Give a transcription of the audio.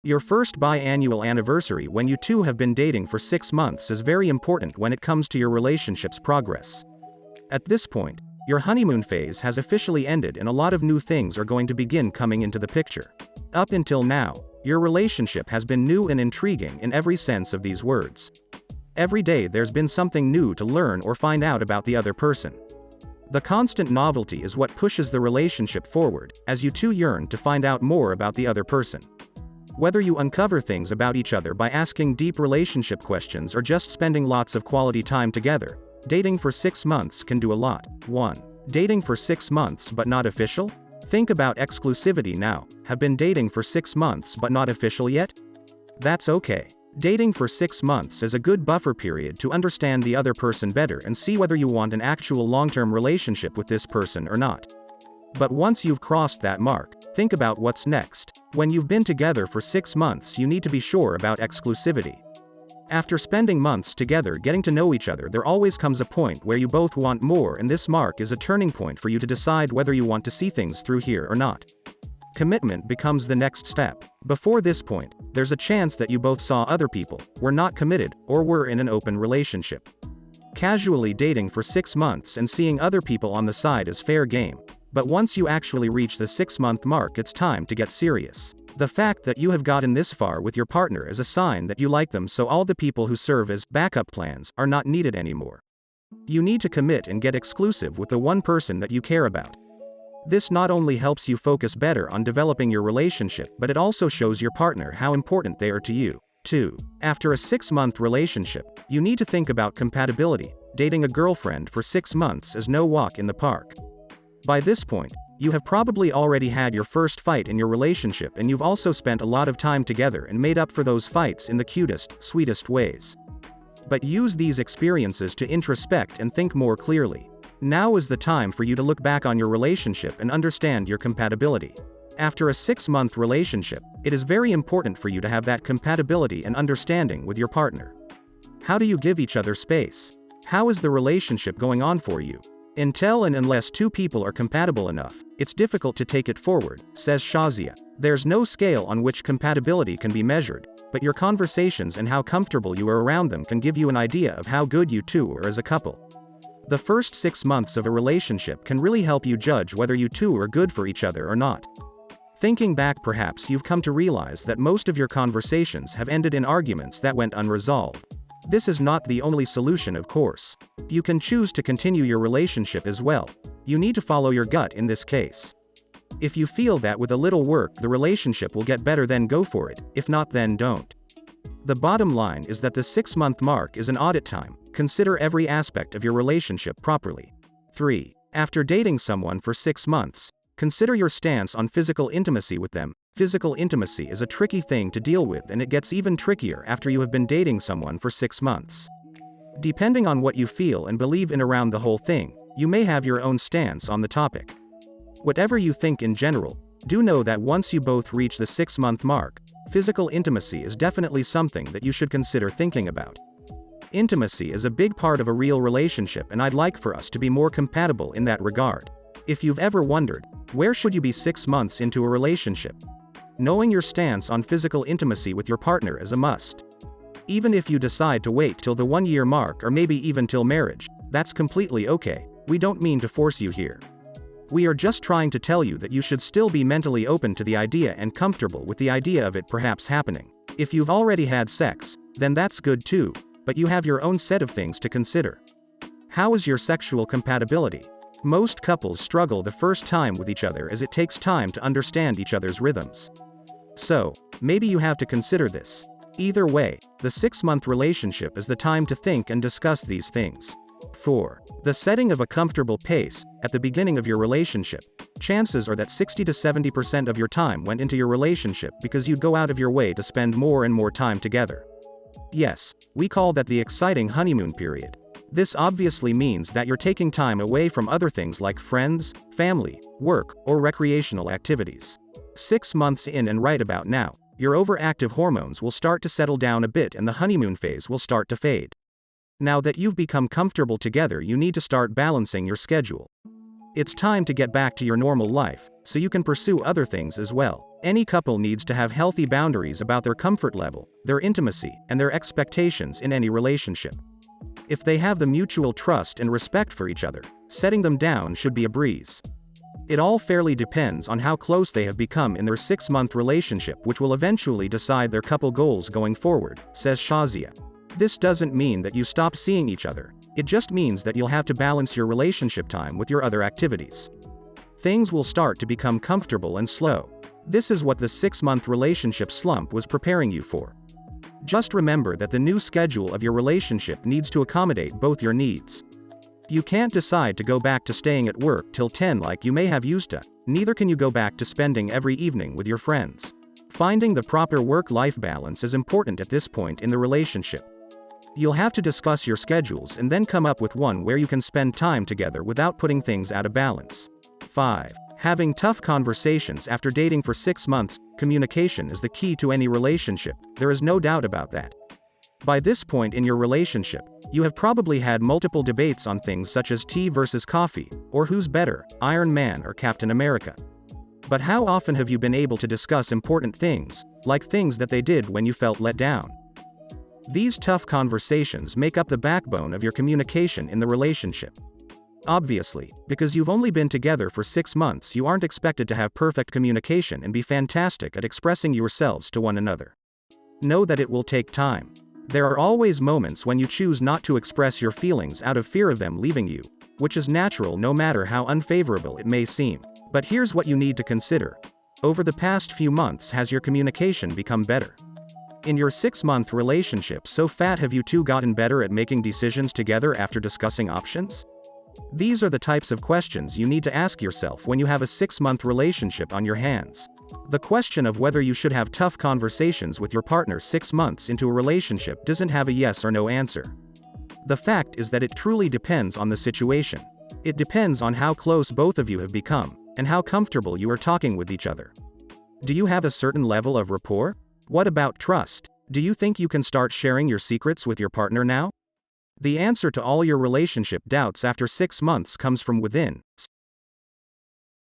Your first biannual anniversary when you two have been dating for 6 months is very important when it comes to your relationship's progress. At this point, your honeymoon phase has officially ended and a lot of new things are going to begin coming into the picture. Up until now, your relationship has been new and intriguing in every sense of these words. Every day there's been something new to learn or find out about the other person. The constant novelty is what pushes the relationship forward, as you two yearn to find out more about the other person. Whether you uncover things about each other by asking deep relationship questions or just spending lots of quality time together, dating for 6 months can do a lot. 1. Dating for 6 months but not official? Think about exclusivity now. Have been dating for 6 months but not official yet? That's okay. Dating for 6 months is a good buffer period to understand the other person better and see whether you want an actual long-term relationship with this person or not. But once you've crossed that mark, think about what's next. When you've been together for 6 months, you need to be sure about exclusivity. After spending months together getting to know each other, there always comes a point where you both want more, and this mark is a turning point for you to decide whether you want to see things through here or not. Commitment becomes the next step. Before this point, there's a chance that you both saw other people, were not committed, or were in an open relationship. Casually dating for 6 months and seeing other people on the side is fair game. But once you actually reach the 6-month mark, it's time to get serious. The fact that you have gotten this far with your partner is a sign that you like them, so all the people who serve as backup plans are not needed anymore. You need to commit and get exclusive with the one person that you care about. This not only helps you focus better on developing your relationship, but it also shows your partner how important they are to you. 2. After a 6-month relationship, you need to think about compatibility. Dating a girlfriend for 6 months is no walk in the park. By this point, you have probably already had your first fight in your relationship, and you've also spent a lot of time together and made up for those fights in the cutest, sweetest ways. But use these experiences to introspect and think more clearly. Now is the time for you to look back on your relationship and understand your compatibility. After a 6-month relationship, it is very important for you to have that compatibility and understanding with your partner. How do you give each other space? How is the relationship going on for you? Until and unless two people are compatible enough, it's difficult to take it forward, says Shazia. There's no scale on which compatibility can be measured, but your conversations and how comfortable you are around them can give you an idea of how good you two are as a couple. The first 6 months of a relationship can really help you judge whether you two are good for each other or not. Thinking back, perhaps you've come to realize that most of your conversations have ended in arguments that went unresolved. This is not the only solution, of course. You can choose to continue your relationship as well. You need to follow your gut in this case. If you feel that with a little work the relationship will get better, then go for it. If not, then don't. The bottom line is that the 6-month mark is an audit time. Consider every aspect of your relationship properly. 3. After dating someone for 6 months, consider your stance on physical intimacy with them. Physical intimacy is a tricky thing to deal with, and it gets even trickier after you have been dating someone for 6 months. Depending on what you feel and believe in around the whole thing, you may have your own stance on the topic. Whatever you think in general, do know that once you both reach the 6-month mark, physical intimacy is definitely something that you should consider thinking about. Intimacy is a big part of a real relationship, and I'd like for us to be more compatible in that regard. If you've ever wondered, where should you be 6 months into a relationship? Knowing your stance on physical intimacy with your partner is a must. Even if you decide to wait till the 1-year mark or maybe even till marriage, that's completely okay. We don't mean to force you here. We are just trying to tell you that you should still be mentally open to the idea and comfortable with the idea of it perhaps happening. If you've already had sex, then that's good too, but you have your own set of things to consider. How is your sexual compatibility? Most couples struggle the first time with each other, as it takes time to understand each other's rhythms. So, maybe you have to consider this. Either way, the 6-month relationship is the time to think and discuss these things. 4. The setting of a comfortable pace. At the beginning of your relationship, chances are that 60 to 70% of your time went into your relationship because you'd go out of your way to spend more and more time together. Yes, we call that the exciting honeymoon period. This obviously means that you're taking time away from other things like friends, family, work, or recreational activities. 6 months in, and right about now, your overactive hormones will start to settle down a bit and the honeymoon phase will start to fade. Now that you've become comfortable together, you need to start balancing your schedule. It's time to get back to your normal life, so you can pursue other things as well. Any couple needs to have healthy boundaries about their comfort level, their intimacy, and their expectations in any relationship. If they have the mutual trust and respect for each other, setting them down should be a breeze. It all fairly depends on how close they have become in their 6-month relationship, which will eventually decide their couple goals going forward, says Shazia. This doesn't mean that you stop seeing each other, it just means that you'll have to balance your relationship time with your other activities. Things will start to become comfortable and slow. This is what the 6-month relationship slump was preparing you for. Just remember that the new schedule of your relationship needs to accommodate both your needs. You can't decide to go back to staying at work till 10 like you may have used to, neither can you go back to spending every evening with your friends. Finding the proper work-life balance is important at this point in the relationship. You'll have to discuss your schedules and then come up with one where you can spend time together without putting things out of balance. 5. Having tough conversations after dating for 6 months. Communication is the key to any relationship, there is no doubt about that. By this point in your relationship, you have probably had multiple debates on things such as tea versus coffee, or who's better, Iron Man or Captain America. But how often have you been able to discuss important things, like things that they did when you felt let down? These tough conversations make up the backbone of your communication in the relationship. Obviously, because you've only been together for 6 months, you aren't expected to have perfect communication and be fantastic at expressing yourselves to one another. Know that it will take time. There are always moments when you choose not to express your feelings out of fear of them leaving you, which is natural no matter how unfavorable it may seem. But here's what you need to consider. Over the past few months, has your communication become better? In your 6-month relationship so far, have you two gotten better at making decisions together after discussing options? These are the types of questions you need to ask yourself when you have a 6-month relationship on your hands. The question of whether you should have tough conversations with your partner 6 months into a relationship doesn't have a yes or no answer. The fact is that it truly depends on the situation. It depends on how close both of you have become, and how comfortable you are talking with each other. Do you have a certain level of rapport? What about trust? Do you think you can start sharing your secrets with your partner now? The answer to all your relationship doubts after 6 months comes from within.